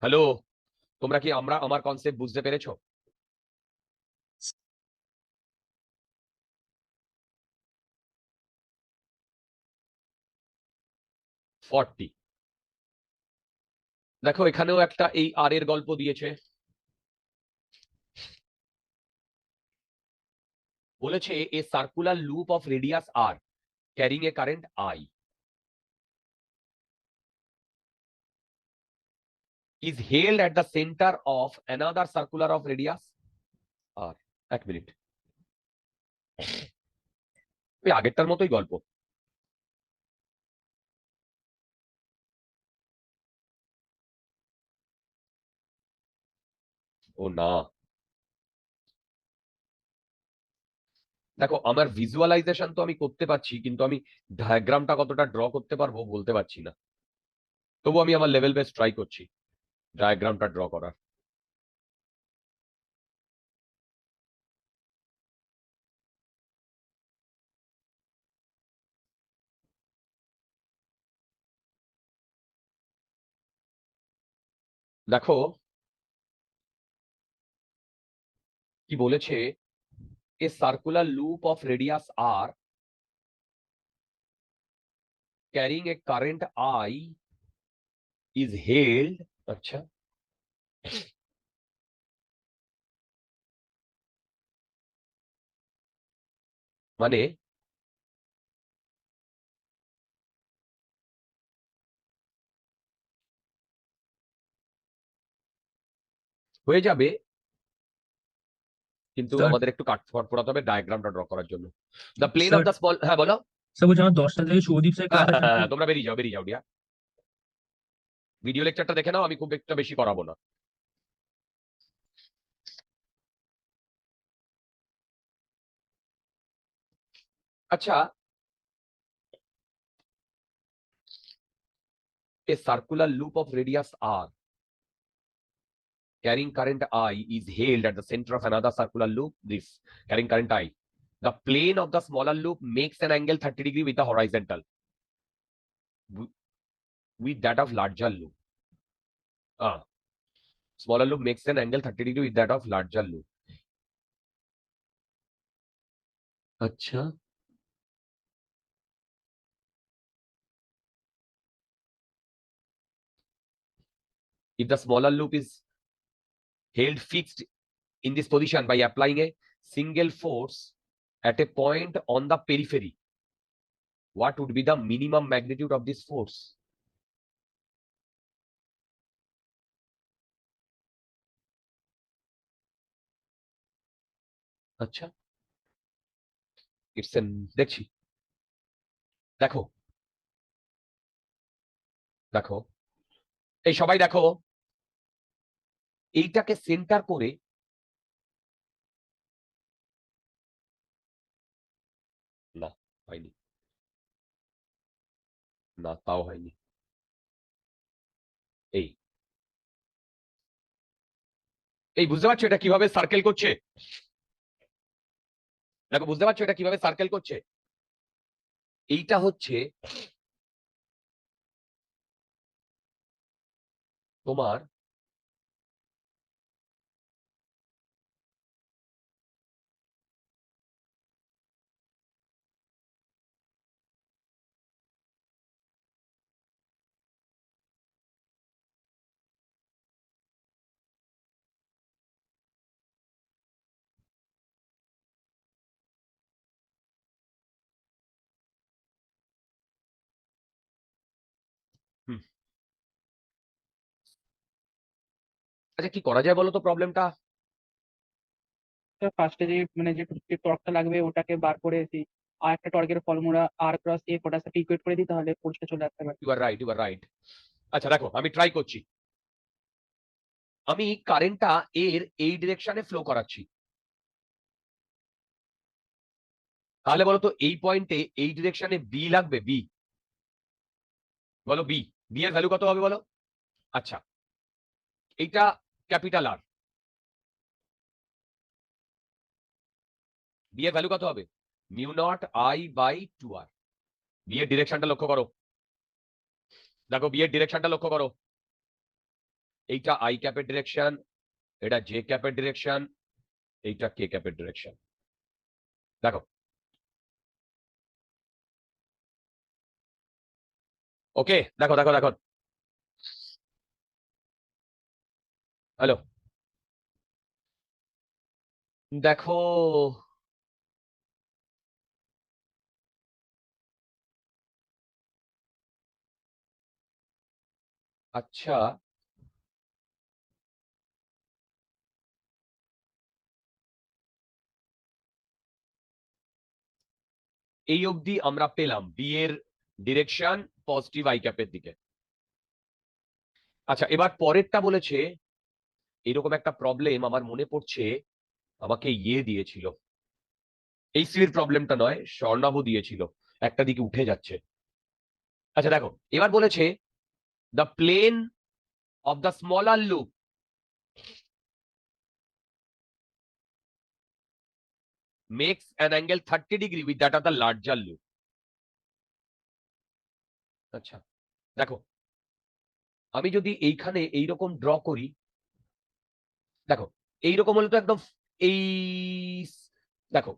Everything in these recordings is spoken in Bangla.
হ্যালো, তোমরা কি আমার কনসেপ্ট বুঝতে পেরেছো? ফর্টি। দেখো এখানেও একটা এই আর এর গল্প দিয়েছে। বলেছে a circular loop of radius R carrying a current I is held at the center of another circular of radius r। এক মিনিট, ওই আগেরটার মতোই গল্প। ও না, দেখো আমার ভিজুয়ালাইজেশন তো আমি করতে পারছি, কিন্তু আমি ডায়াগ্রামটা কতটা ড্র করতে পারবো বলতে পারছি না। তবু আমি আমার লেভেল বেস্ট ট্রাই করছি ডায়াগ্রামটা ড্র করার। দেখো কি বলেছে, a circular loop of radius R carrying a current I is held. আচ্ছা, মানে হয়ে যাবে, কিন্তু স্যার আমাদের একটু কাট পড়াতে হবে ডায়াগ্রামটা ড্র করার জন্য। The plane of sir the small, হ্যাঁ বলো। স্যার বলছি আমার 10টা থেকে শুভদীপ স্যার ক্লাস আছে একটু। তোমরা বেরিয়ে যাও, বেরিয়ে যাও ডিয়া। ভিডিও লেকচারটা দেখে নাও, আমি খুব একটা বেশি করাবো না। আচ্ছা, a circular loop of radius r carrying current I is held at the center of another circular loop, this carrying current I. The plane of the smaller loop makes an angle 30 degree with the horizontal with that of larger loop. Smaller loop makes an angle 30 degree with that of larger loop. আচ্ছা, if the smaller loop is held fixed in this position by applying a single force at a point on the periphery, what would be the minimum magnitude of this force? আচ্ছা, ইটস এন, দেখছি। দেখো দেখো, এই সবাই দেখো, এইটাকে সেন্টার করে, না হয়নি, না তাও হয়নি। এই এই বুঝতে পারছো এটা কিভাবে সার্কেল করছে? দেখো বুঝতে পারছো এটা কিভাবে সার্কেল করছে? এইটা হচ্ছে তোমার আচ্ছা কি করা যায় বলো তো প্রবলেমটা? ফার্স্টে যে মানে যে টর্কটা লাগবে ওটাকে বার করে আর একটা টর্কের ফর্মুলা আর ক্রস এ ওটার সাথে ইকুয়েট করে দিই, তাহলে ফোর্সটা চলে আসতে পারে। You are right, you are right. আচ্ছা দেখো আমি ট্রাই করছি। আমি কারেন্টটা এর এই ডিরেকশনে ফ্লো করাচ্ছি। তাহলে বলো তো এই পয়েন্টে এই ডিরেকশনে বি লাগবে, বি বলো, বি, বি এর ভ্যালু কত হবে বলো? আচ্ছা এইটা ক্যাপিটাল আর, বি এর ভ্যালু কত হবে? Mu naught I by 2r। B এর ডিরেকশনটা লক্ষ্য করো, দেখো বি এর ডিরেকশনটা লক্ষ্য করো। এইটা আই ক্যাপের ডিরেকশন, এটা জে ক্যাপের ডিরেকশন, এইটা কে ক্যাপের ডিরেকশন। দেখো ওকে, দেখো দেখো দেখো, হ্যালো, দেখো আচ্ছা এই অবধি আমরা পেলাম বি এর ডিরেকশন পজিটিভ আই ক্যাপের দিকে। আচ্ছা এবার পরেরটা বলেছে, এরকম একটা প্রবলেম আমার মনে পড়ছে আমাকে ইয়ে দিয়েছিল, এই সির প্রবলেমটা নয়, স্বর্ণাভু দিয়েছিল, একটা দিকে উঠে যাচ্ছে। আচ্ছা দেখো এবার বলেছে the plane of the smaller loop makes an angle 30 degree with that of the larger loop. আচ্ছা দেখো আমি যদি এইখানে এইরকম ড্র করি, দেখো এইরকম হলে তো একদম এই, দেখো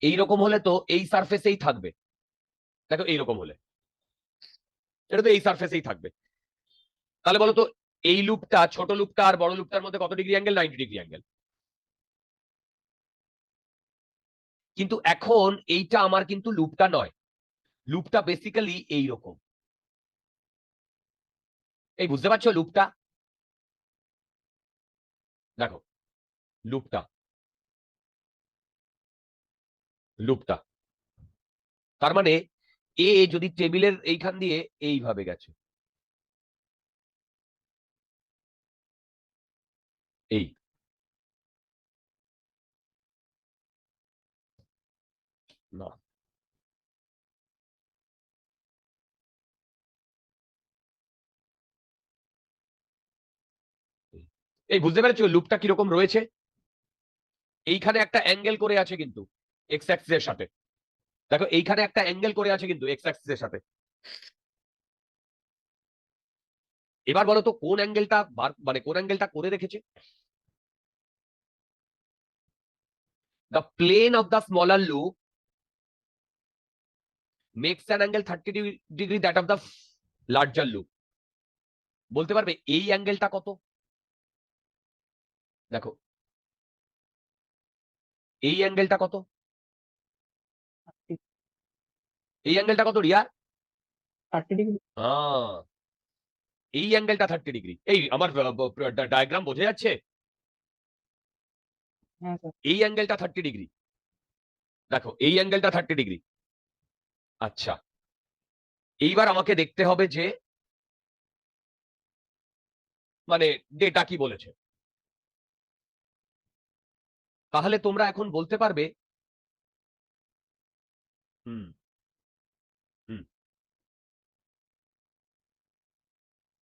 এইরকম হলে তো এই সারফেসেই থাকবে, দেখো এইরকম হলে এটা তো এই সারফেসেই থাকবে। তাহলে বলো তো এই লুপটা, ছোট লুপটা আর বড় লুপটার মধ্যে কত ডিগ্রি অ্যাঙ্গেল? 90 degree angle. কিন্তু এখন এইটা আমার কিন্তু লুপটা নয়, লুপটা বেসিক্যালি এইরকম, এই বুঝতে পারছো লুপটা? দেখো লুপটা, লুপটা তার মানে এ যদি টেবিলের এইখান দিয়ে এইভাবে গেছে, এই না, এই বুঝতে পেরেছো লুপটা কিরকম রয়েছে? এইখানে একটা অ্যাঙ্গেল করে আছে কিন্তু এক্স অ্যাক্সিসের সাথে, দেখো এইখানে একটা অ্যাঙ্গেল করে আছে কিন্তু এক্স অ্যাক্সিসের সাথে। এবার বলো তো কোন অ্যাঙ্গেলটা মানে কোন অ্যাঙ্গেলটা করে রেখেছে? The plane of the smaller loop makes an angle 30 degree that of the larger loop. বলতে পারবে এই অ্যাঙ্গেলটা কত? দেখো এই অ্যাঙ্গেলটা কত? এই অ্যাঙ্গেলটা কত রিয়া? 30 ডিগ্রি। এই অ্যাঙ্গেলটা 30 ডিগ্রি। এই আমার ডায়াগ্রাম বোঝা যাচ্ছে? হ্যাঁ স্যার। এই অ্যাঙ্গেলটা 30 ডিগ্রি, দেখো এই অ্যাঙ্গেলটা 30 ডিগ্রি। আচ্ছা এইবার আমাকে দেখতে হবে যে মানে ডেটা কি বলেছে। তাহলে তোমরা এখন বলতে পারবে, হুম হুম,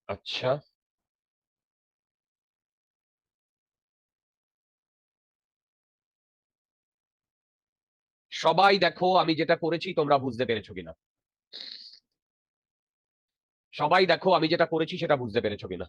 আচ্ছা সবাই দেখো আমি যেটা করেছি তোমরা বুঝতে পেরেছো কিনা, সবাই দেখো আমি যেটা করেছি সেটা বুঝতে পেরেছো কিনা।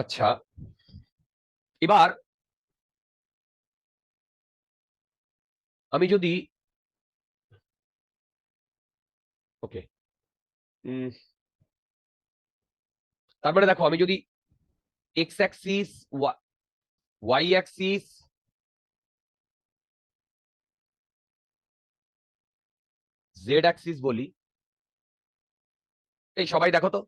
আচ্ছা, এবার আমি যদি ওকে তার মানে দেখো, আমি যদি X axis, Y axis, Z axis বলি, এই সবাই দেখো তো,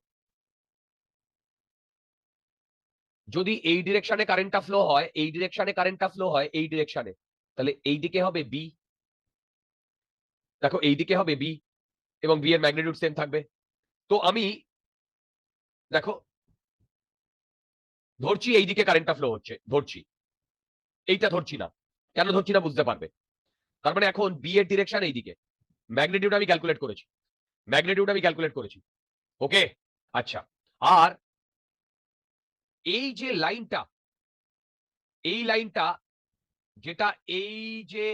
যদি এই ডিরেকশনে কারেন্টটা ফ্লো হয়, এই ডিরেকশনে কারেন্টটা ফ্লো হয়, এই ডিরেকশনে, তাহলে এই দিকে হবে বি। দেখো এই দিকে হবে বি, এবং বি এর ম্যাগনিটিউড সেম থাকবে। তো আমি দেখো ধরছি এই দিকে কারেন্টটা ফ্লো হচ্ছে, ধরছি, এইটা ধরছি না। কেন ধরছি না বুঝতে পারবে। তার মানে এখন বি এর ডিরেকশন এই দিকে, ম্যাগনিটিউড আমি ক্যালকুলেট করেছি, ম্যাগনিটিউড আমি ক্যালকুলেট করেছি। ওকে, আচ্ছা, আর এই যে লাইনটা, এই লাইনটা যেটা, এই যে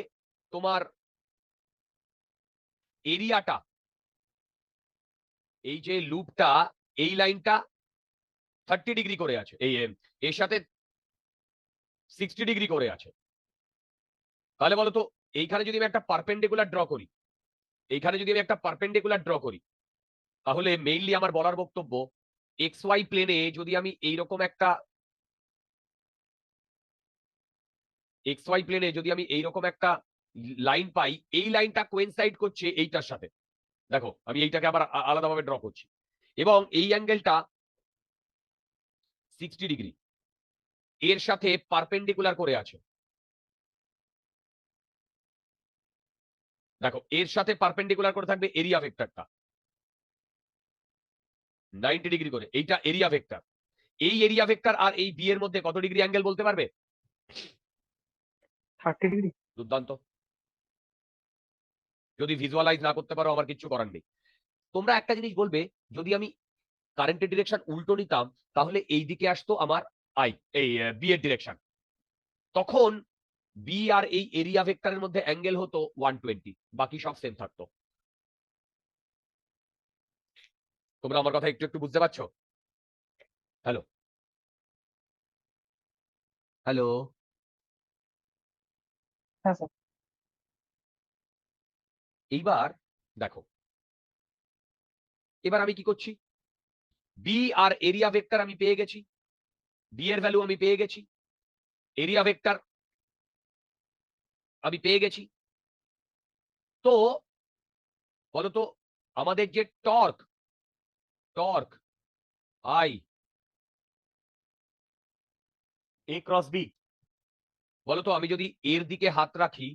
তোমার এরিয়াটা, এই যে লুপটা, এই লাইনটা 30 ডিগ্রি করে আছে, এই এর সাথে 60 ডিগ্রি করে আছে। তাহলে বলতো এইখানে যদি আমি একটা পারপেন্ডিকুলার ড্র করি, এইখানে যদি আমি একটা পারপেন্ডিকুলার ড্র করি, তাহলে মেইনলি আমার বলার বক্তব্য, এক্স ওয়াই প্লেনে যদি আমি এইরকম একটা, এক্স ওয়াই প্লেনে যদি আমি এইরকম একটা লাইন পাই, এই লাইনটা কোয়েনসাইড করছে এইটার সাথে। দেখো আমি এইটাকে আবার আলাদাভাবে ড্র করছি, এবং এই অ্যাঙ্গেলটা 60 ডিগ্রি এর সাথে পারপেন্ডিকুলার করে আছে। দেখো এর সাথে পারপেন্ডিকুলার করে থাকবে এরিয়া ভেক্টরটা 90 ডিগ্রি করে, এইটা এরিয়া ভেক্টর। এই এরিয়া ভেক্টর আর এই বি এর মধ্যে কত ডিগ্রি অ্যাঙ্গেল বলতে পারবে? 30 ডিগ্রি। দুর্দান্ত। যদি ভিজুয়ালাইজ না করতে পারো আমার কিচ্ছু করার নেই। তোমরা একটা জিনিস বলবে, যদি আমি কারেন্টের ডিরেকশন উল্টো নিতাম, তাহলে এই দিকে আসতো আমার আই, এই বি এর ডিরেকশন, তখন বি আর এই এরিয়া ভেক্টরের মধ্যে অ্যাঙ্গেল হতো 120, বাকি সব সেম থাকতো। তোমরা আমার কথা একটু একটু বুঝতে পারছো? হ্যালো, হ্যালো, হ্যাঁ স্যার। এইবার দেখো, এবার আমি কি করছি, বি আর এরিয়া ভেক্টর আমি পেয়ে গেছি, বি এর ভ্যালু আমি পেয়ে গেছি, এরিয়া ভেক্টর আমি পেয়ে গেছি। তো বলতো আমাদের যে torque, torque I A cross B, বলতো আমি যদি এর দিকে হাত রাখি,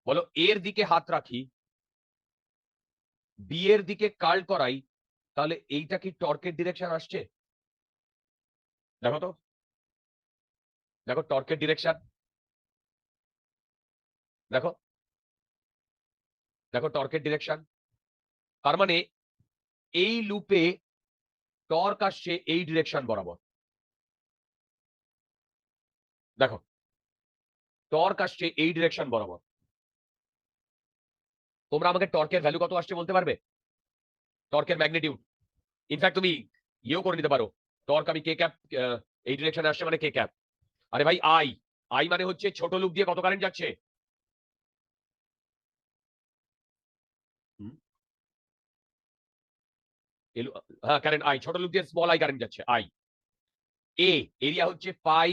বলো এর দিকে হাত রাখি, বি এর দিকে কার্ল করাই, তাহলে এইটা কি টর্কের ডিরেকশন আসছে? দেখো তো, দেখো টর্কের ডিরেকশন, দেখো, দেখো টর্কের ডিরেকশন। তার মানে এই লুপে টর্ক আসছে এই ডিরেকশন বরাবর। দেখো টর্ক আসছে এই ডিরেকশন বরাবর। তোমরা আমাকে টর্কের ভ্যালু কত আসছে বলতে পারবে? টর্কের ম্যাগনিটিউড, ইনফ্যাক্ট তুমি ইয়েও করে নিতে পারো, টর্ক আমি কে ক্যাপ, এই ডিরেকশনে আসছে মানে কে ক্যাপ। আরে ভাই আই, আই মানে হচ্ছে ছোট লুপ দিয়ে কত কারেন্ট যাচ্ছে, হ্যাঁ কারেন্ট আই, ছোট লুপ দিয়ে স্মল আই কারেন্ট যাচ্ছে আই। এ এরিয়া হচ্ছে pi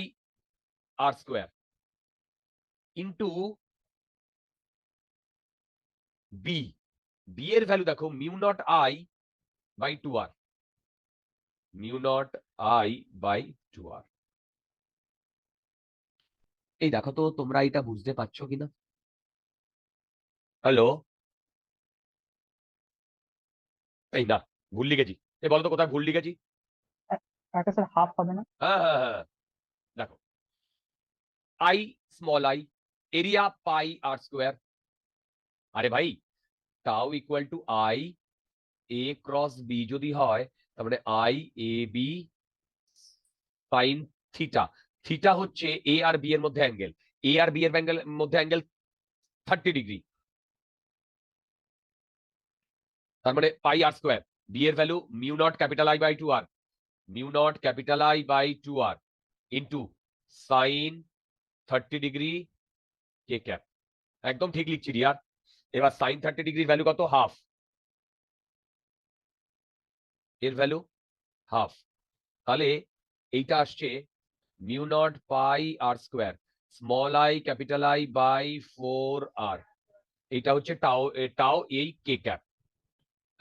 R square into B, B এর ভ্যালু দেখো mu naught I by 2r, mu naught I by 2r। এই দেখো তো তোমরা এটা বুঝতে পারছো কিনা। হ্যালো, এই না, ভুল লিখেছি। এই বলো তো কোথায় ভুল লিখেছি। একটা স্যার হাফ হবে না? হ্যাঁ হ্যাঁ হ্যাঁ, দেখো I small I, area pi R square. আরে ভাই tau equal to I A cross B যদি হয়, তার মানে I A B sine theta. Theta হচ্ছে এ আর বি এর মধ্যে অ্যাঙ্গেল, এ আর বি এর মধ্যে অ্যাঙ্গেল 30 ডিগ্রি। তার মানে পাই আর স্কোয়ার, বি এর value mu naught capital I by 2r, mu naught capital I by 2r into sine 30° K cap. একদম ঠিক লিখছি রিয়ার। এবার সাইন 30° ভ্যালু কত? হাফ। এর ভ্যালু হাফ। তাহলে এইটা আসছে mu naught pi R square small I capital I by 4r। এইটা হচ্ছে টাও টাও এই কে ক্যাপ।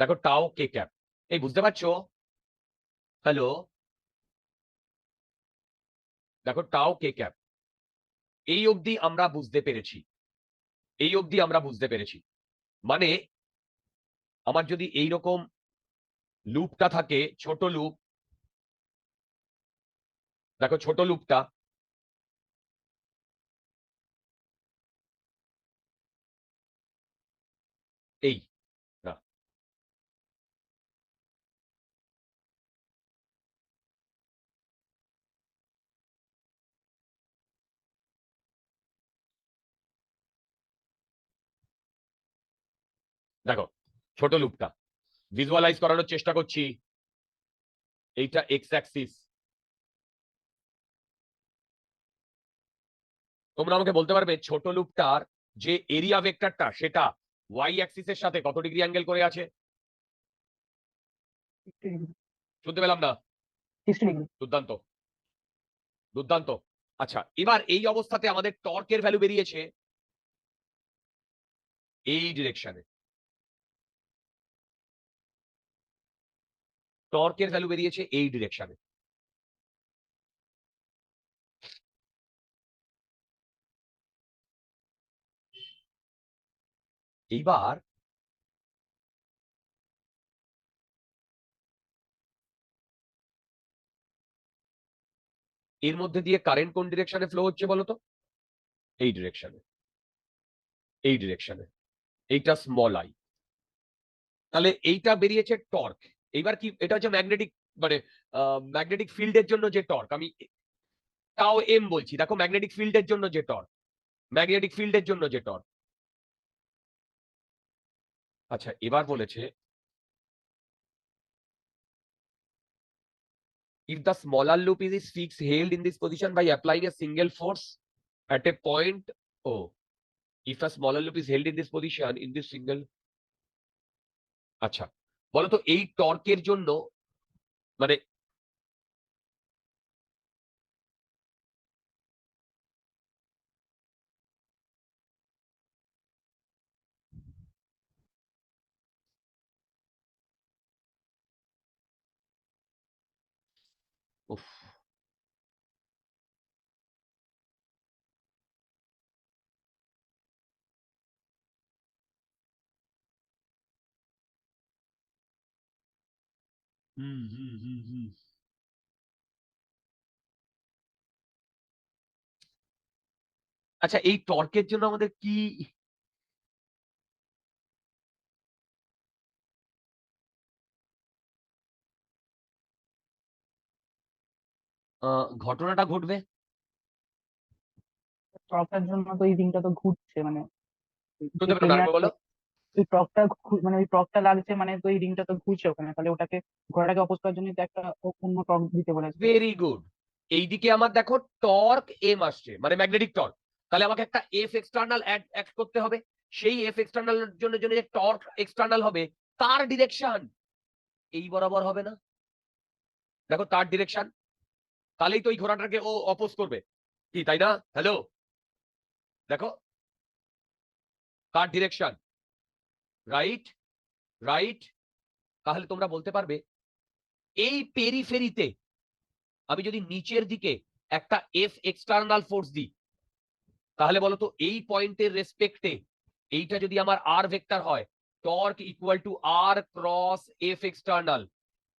দেখো টাও কে ক্যাপ, এই বুঝতে পারছো? হ্যালো, দেখো টাও কে ক্যাপ। এই অবধি আমরা বুঝতে পেরেছি, এই অবধি আমরা বুঝতে পেরেছি। মানে আমার যদি এইরকম লুপটা থাকে, ছোট লুপ, দেখো ছোট লুপটা, এই না, দেখো ছোট লুপটা ভিজুয়ালাইজ করানোর চেষ্টা করছি। এইটা এক্স অ্যাক্সিস। তোমরা আমাকে বলতে পারবে ছোট লুপটার যে এরিয়া ভেক্টরটা সেটা ওয়াই অ্যাক্সিসের সাথে কত ডিগ্রি অ্যাঙ্গেল করে আছে? 60 ডিগ্রি। শুনতে পেলাম না। 60 ডিগ্রি। দুর্দান্ত, দুর্দান্ত। আচ্ছা, এবার এই অবস্থাতে আমাদের টর্কের ভ্যালু বেরিয়েছে এই ডিরেকশনে। টর্কের ভ্যালু বেরিয়েছে এই ডিরেকশনে। এইবার এর মধ্যে দিয়ে কারেন্ট কোন ডিরেকশনে ফ্লো হচ্ছে বলো তো? এই ডিরেকশনে, এই ডিরেকশনে। এইটা স্মল আই। তাহলে এইটা বেরিয়েছে টর্ক। এইবার কি এটা হচ্ছে ম্যাগনেটিক, মানে ম্যাগনেটিক ফিল্ডের জন্য যে টর্ক, আমি তাও এম বলছি। দেখো ম্যাগনেটিক ফিল্ডের জন্য যে টর্ক, ম্যাগনেটিক ফিল্ডের জন্য যে টর্ক। আচ্ছা, এবার বলেছে if the smaller loop is fixed held in this position by applying a single force at a point O, if a smaller loop is held in this position in this single, আচ্ছা বলতো এই টর্কের জন্য মানে উফ, হুম হুম হুম হুম। আচ্ছা, এই টর্কের জন্য আমাদের কি ঘটনাটা ঘটবে? টর্কটার জন্য তো এই রিংটা তো ঘুরছে, মানে যে শুনতে পেলাম না, প্লেনে আরেকবার বলো। ওই টর্কটা মানে ওই টর্কটা লাগছে, মানে তো এই রিংটা তো ঘুরছে ওখানে, তাহলে ওটাকে ঘোড়াটাকে অপোজ করার জন্য তো একটা অন্য টর্ক দিতে বলেছে। Very good. এইদিকে আমার দেখো টর্ক এম আসছে, মানে ম্যাগনেটিক টর্ক। তাহলে আমাকে একটা এফ এক্সটার্নাল অ্যাড করতে হবে। সেই এফ এক্সটার্নাল জন্য জন্য যে টর্ক এক্সটার্নাল হবে, তার ডিরেকশন এই বরাবর হবে না? দেখো তার ডিরেকশন, তাহলেই তো এই ঘোড়াটাকে ও অপোজ করবে, কি তাই না? হ্যালো, দেখো তার ডিরেকশন রাইট, রাইট। তাহলে তোমরা বলতে পারবে এই পেরিফেরিতে আমি যদি নিচের দিকে একটা এফ এক্সটার্নাল ফোর্স দিই, তাহলে বলতো এই পয়েন্টের রেসপেক্টে এইটা যদি আমার আর ভেক্টর হয়, torque equal to R cross F external,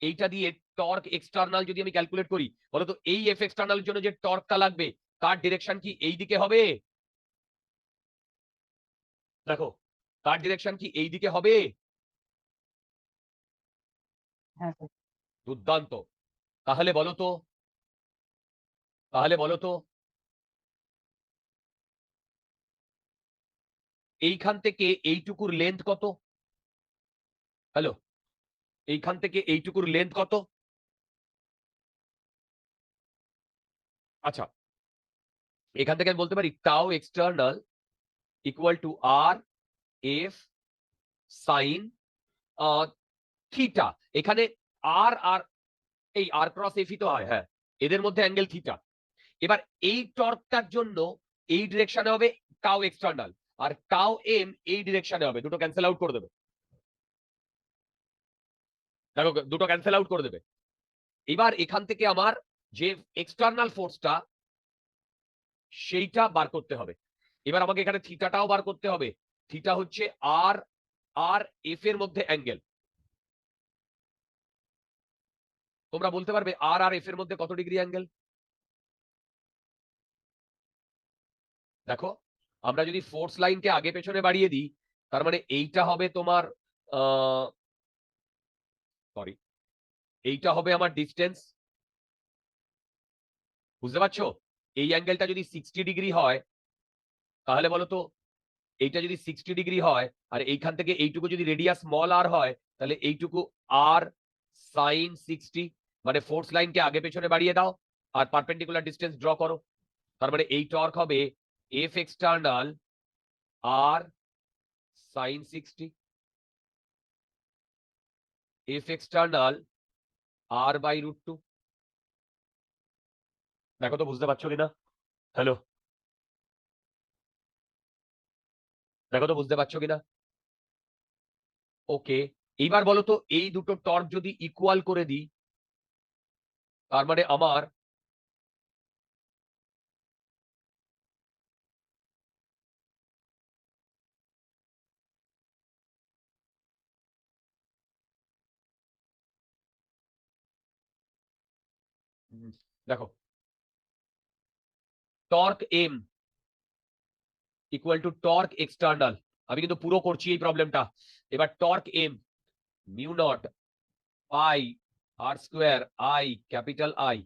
এইটা দিয়ে টর্ক এক্সটার্নাল যদি আমি ক্যালকুলেট করি, বলতো এই এফ এক্সটার্নাল জন্য যে টর্কটা লাগবে তার ডিরেকশন কি এই দিকে হবে? দেখো তার ডিরেকশন কি এই দিকে হবে? হ্যাঁ স্যার। দুর্দান্ত। তাহলে বলো তো, তাহলে বলো তো এইখান থেকে এইটুকুর লেন্থ কত? হ্যালো, এইখান থেকে এইটুকুর লেন্থ কত? আচ্ছা, এখান থেকে আমি বলতে পারি tau external equal to R F sine theta. এখানে আর আর এই আর ক্রস এফই তো হয়, হ্যাঁ, এদের মধ্যে অ্যাঙ্গেল থিটা। এবার এই টর্কটার জন্য এই ডিরেকশনে হবে টাউ এক্সটার্নাল, আর টাউ এম এই ডিরেকশনে হবে, দুটো ক্যান্সেল আউট করে দেবে। দেখো দুটো ক্যান্সেল আউট করে দেবে। এবার এখান থেকে আমার যে এক্সটার্নাল ফোর্সটা সেইটা বার করতে হবে। এবার আমাকে এখানে থিটাটাও বার করতে হবে। থিটা হচ্ছে আর আর এফ এর মধ্যে অ্যাঙ্গেল। তোমরা বলতে পারবে আর আর এফ এর মধ্যে কত ডিগ্রি অ্যাঙ্গেল? দেখো, আমরা যদি ফোর্স লাইনকে আগে পেছনে বাড়িয়ে দিই, তার মানে এইটা হবে তোমার সরি, এইটা হবে আমার ডিস্টেন্স। বুঝতে পারছো? এই অ্যাঙ্গেলটা যদি 60 ডিগ্রি হয়, তাহলে বলো তো এইটা যদি 60 ডিগ্রি হয় আর এইখান থেকে এইটুকু যদি রেডিয়াস স্মল আর হয়, তাহলে এইটুকু আর সাইন 60, মানে ফোর্স লাইনকে আগে পেছনে বাড়িয়ে দাও আর পারপেন্ডিকুলার ডিস্টেন্স ড্র করো। তার মানে এই টর্ক হবে F external R sine 60, F external R by √2। দেখো তো বুঝতে পারছো কিনা? হ্যালো, দেখো তো বুঝতে পারছো কিনা? ওকে, এইবার বলো তো এই দুটো টর্ক যদি ইকুয়াল করে দিই, তার মানে আমার দেখো torque M equal to torque external. আমি কিন্তু পুরো করছি এই প্রবলেমটা। এবার torque M mu naught pi R square I capital I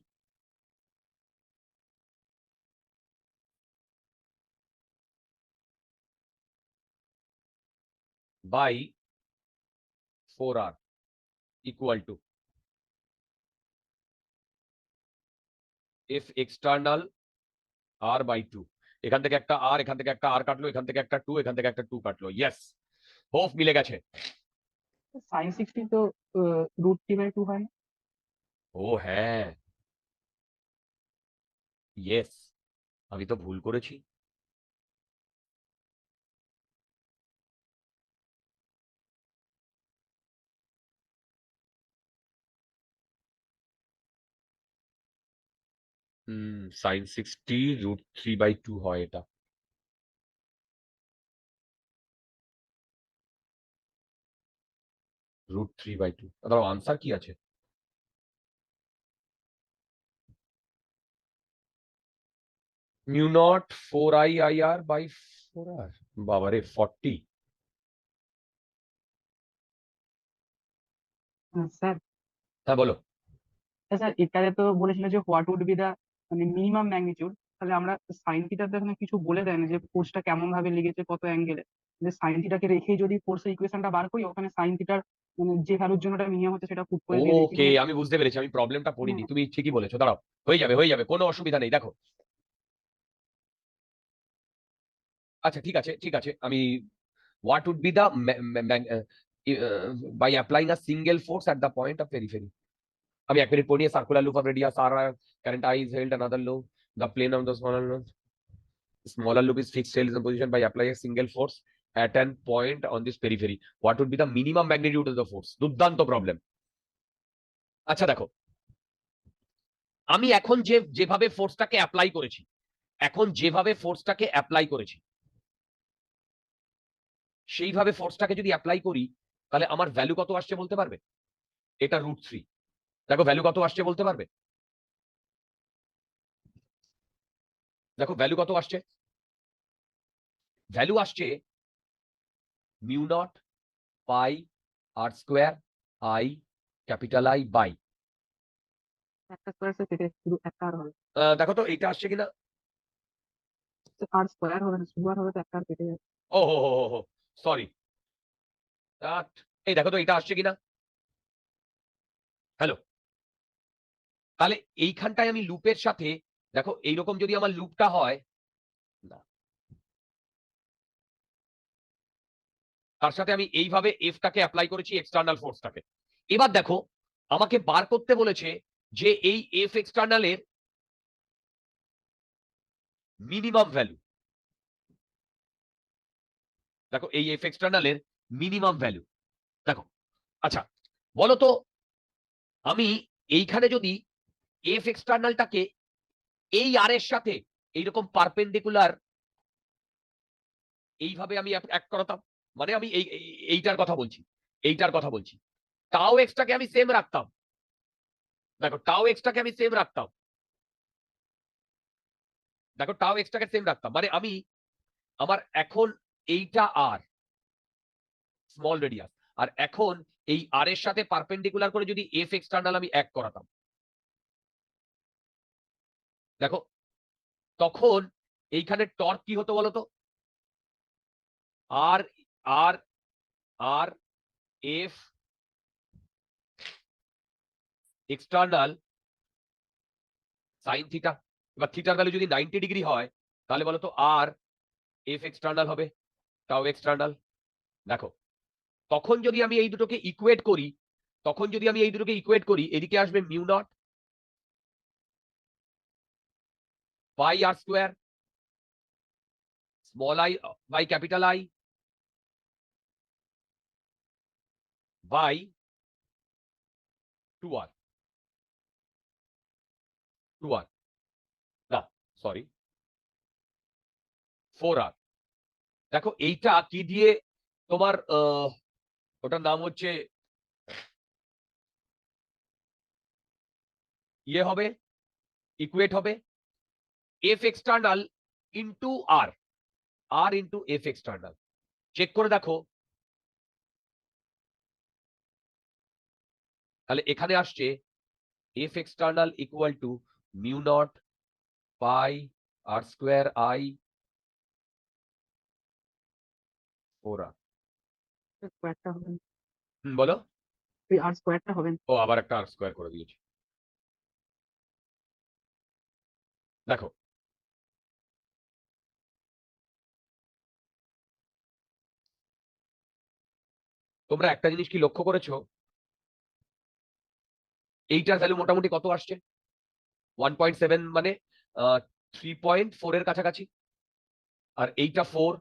by 4r equal to F external R by 2। এখান থেকে একটা আর, এখান থেকে একটা আর কাটলো, এখান থেকে একটা 2, এখান থেকে একটা 2 কাটলো। ইয়েস, হোপ মিলে গেছে। সাইন 60 তো √3/2 হয় না? ও হ্যাঁ, ইয়েস, আমি তো ভুল করেছি। সাইন 60 √3/2 হয় এটা। √3/2, দাঁড়াও আনসার কি আছে? Mu naught 4i/r by 4r। বাবারে 40। স্যার, হ্যাঁ বলো। স্যার এটাতে তো বলেছিল যে হোয়াট উড বি দা মানে মিনিমাম ম্যাগনিটিউড। তাহলে আমরা সাইন থিটাতে এখানে কিছু বলে দেয় না যে ফোর্সটা কেমন ভাবে লেগেছে কত অ্যাঙ্গেলে, যে সাইন থিটাকে রেখে যদি ফোর্সের ইকুয়েশনটা বার করি, ওখানে সাইন থিটার মানে যে ভ্যালুর জন্য এটা মিনিমাম হচ্ছে সেটা পুট করে দিয়ে দেখি। ওকে, আমি বুঝতে পেরেছি, আমি প্রবলেমটা পড়িনি, হ্যাঁ। তুমি ঠিকই বলেছো। দাঁড়াও, হয়ে যাবে হয়ে যাবে, কোনো অসুবিধা নেই। দেখো, আচ্ছা ঠিক আছে ঠিক আছে, আমি what would be the by applying a single force at the point of periphery. আমি 1 মিনিট পড়িয়ে circular loop of radius R current I is held another low, the plane of the smaller loop is fixed held in position by applying a single force at an point on this periphery. What would be the minimum magnitude of the force? দুর্দান্ত প্রবলেম। আচ্ছা দেখো, আমি এখন যেভাবে ফোর্সটাকে অ্যাপ্লাই করেছি, সেইভাবে ফোর্সটাকে যদি অ্যাপ্লাই করি, তাহলে আমার ভ্যালু কত আসছে বলতে পারবে? এটা √3। দেখো ভ্যালু কত আসছে বলতে পারবে? দেখো ভ্যালু কত আসছে? ভ্যালু আসছে mu naught pi R square I capital I by, একটা স্কোয়ার কেটে শুধু একটা আর হবে। দেখো তো এইটা আসছে কিনা। আর স্কোয়ার হবে না, শুধু আর হবে তো একটা আর কেটে যাবে। ও হো হো হো, সরি। এই দেখো তো এটা আসছে কিনা। হ্যালো, তাহলে এইখানটায় আমি লুপের সাথে দেখো এইরকম যদি আমার লুপটা হয়, না, তার সাথে আমি এইভাবে এফটাকে অ্যাপ্লাই করেছি এক্সটার্নাল ফোর্সটাকে। এবার দেখো আমাকে বার করতে বলেছে যে এই এফ এক্সটার্নালের মিনিমাম ভ্যালু। দেখো এই এফ এক্সটার্নালের মিনিমাম ভ্যালু দেখো। আচ্ছা বলো তো, আমি এইখানে যদি এফ এক্সটার্নালটাকে এই আর এর সাথে এইরকম পারপেন্ডিকুলার এইভাবে আমি এক করাতাম, মানে আমি এইটার কথা বলছি, এইটার কথা বলছি, টাও এক্সটাকে আমি সেম রাখতাম। দেখো টাও এক্সটাকে আমি সেম রাখতাম, দেখো টাও এক্সটাকে সেম রাখতাম, মানে আমি আমার এখন এইটা আর স্মল রেডিয়াস, আর এখন এই আর এর সাথে পারপেন্ডিকুলার করে যদি এফ এক্সটার্নাল আমি এক করাতাম, দেখো তখন এইখানে টর্ক কি হতো বলতো, আর আর আর এফ এক্সটার্নাল সাইন থিটা। এবার থিটার ভ্যালু যদি 90 ডিগ্রি হয় তাহলে বলতো আর এফ এক্সটার্নাল হবে টাও এক্সটার্নাল। দেখো তখন যদি আমি এই দুটোকে ইকুয়েট করি, তখন যদি আমি এই দুটোকে ইকুয়েট করি, এদিকে আসবে mu naught by R square small I by capital I by 2r 2r, না সরি 4r। দেখো এইটা কি দিয়ে তোমার ওটার নাম হচ্ছে ইয়ে হবে, ইকুয়েট হবে F external into R, R into F external. Check করে দেখো, তাহলে এখানে আসছে F external equal to mu naught pi R square I 4r। স্কোয়ারটা হবে না। বলো। ওই আর স্কোয়ারটা হবে না। ও আবার একটা আর স্কোয়ার করে দিয়েছি। দেখো তোমরা একটা জিনিস কি লক্ষ্য করেছো, এইটার ভ্যালু মোটামুটি কত আসছে, 1.7 মানে 3.4 এর কাছাকাছি, আর এইটা 4।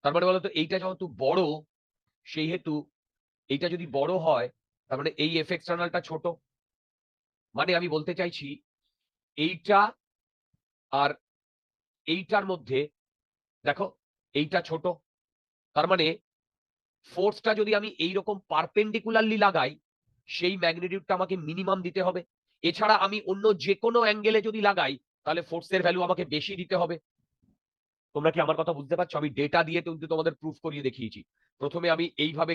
তার মানে বলতো এইটা যেহেতু বড়, সেই হেতু এইটা যদি বড় হয় তার মানে এই এফ এক্সটার্নালটা ছোট। মানে আমি বলতে চাইছি এইটা আর এইটার মধ্যে, দেখো এইটা ছোট, তার মানে ফোর্সটা যদি আমি এইরকম পারপেন্ডিকুলারলি লাগাই সেই ম্যাগনিটিউডটা আমাকে মিনিমাম দিতে হবে। এছাড়া আমি অন্য যে কোনো অ্যাঙ্গেলে যদি লাগাই তাহলে ফোর্সের ভ্যালু আমাকে বেশি দিতে হবে। তোমরা কি আমার কথা বুঝতে পারছো? আমি ডেটা দিয়ে কিন্তু তোমাদের প্রুফ করিয়ে দেখিয়েছি। প্রথমে আমি এইভাবে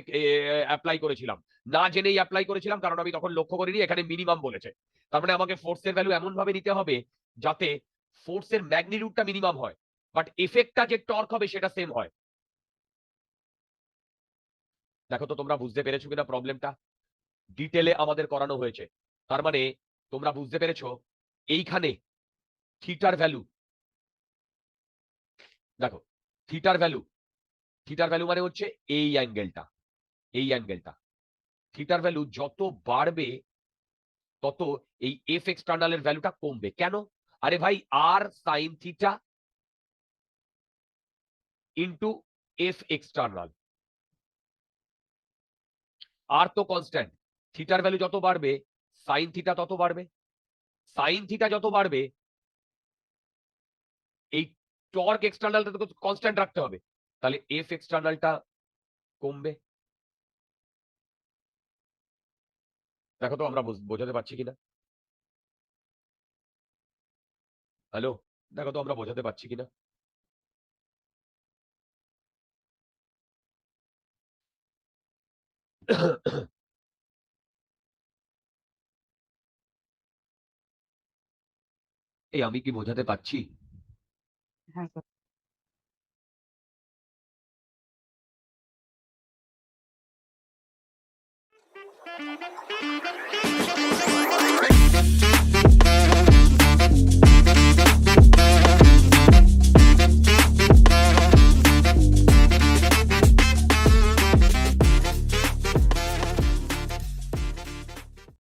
অ্যাপ্লাই করেছিলাম, না জেনেই অ্যাপ্লাই করেছিলাম, কারণ আমি তখন লক্ষ্য করিনি এখানে মিনিমাম বলেছে। তার মানে আমাকে ফোর্সের ভ্যালু এমন ভাবে নিতে হবে যাতে ফোর্সের ম্যাগনিটিউডটা মিনিমাম হয়, বাট এফেক্টটা যে টর্ক হবে সেটা সেম হয়। দেখো তো তোমরা বুঝতে পেরেছো কিনা প্রবলেমটা, ডিটেলে আমাদের করানো হয়েছে। তার মানে তোমরা বুঝতে পেরেছো এইখানে থিটার ভ্যালু, দেখো থিটার ভ্যালু, থিটার ভ্যালু মানে হচ্ছে এই অ্যাঙ্গেলটা, এই অ্যাঙ্গেলটা থিটার ভ্যালু যত বাড়বে তত এই এফ এক্সটার্নালের ভ্যালুটা কমবে। কেন? আরে ভাই আর sine theta into F external, আর তো কনস্ট্যান্ট, থিটার ভ্যালু যত বাড়বে সাইন থিটা তত বাড়বে, সাইন থিটা যত বাড়বে এই টর্ক এক্সটার্নালটা তো কনস্ট্যান্ট রাখতে হবে, তাহলে এফ এক্সটার্নালটা কমবে। দেখো তো আমরা বোঝাতে পারছি কিনা, হ্যালো, দেখো তো আমরা বোঝাতে পারছি কিনা। এই আমি কি বোঝাতে পারছি? হ্যাঁ স্যার।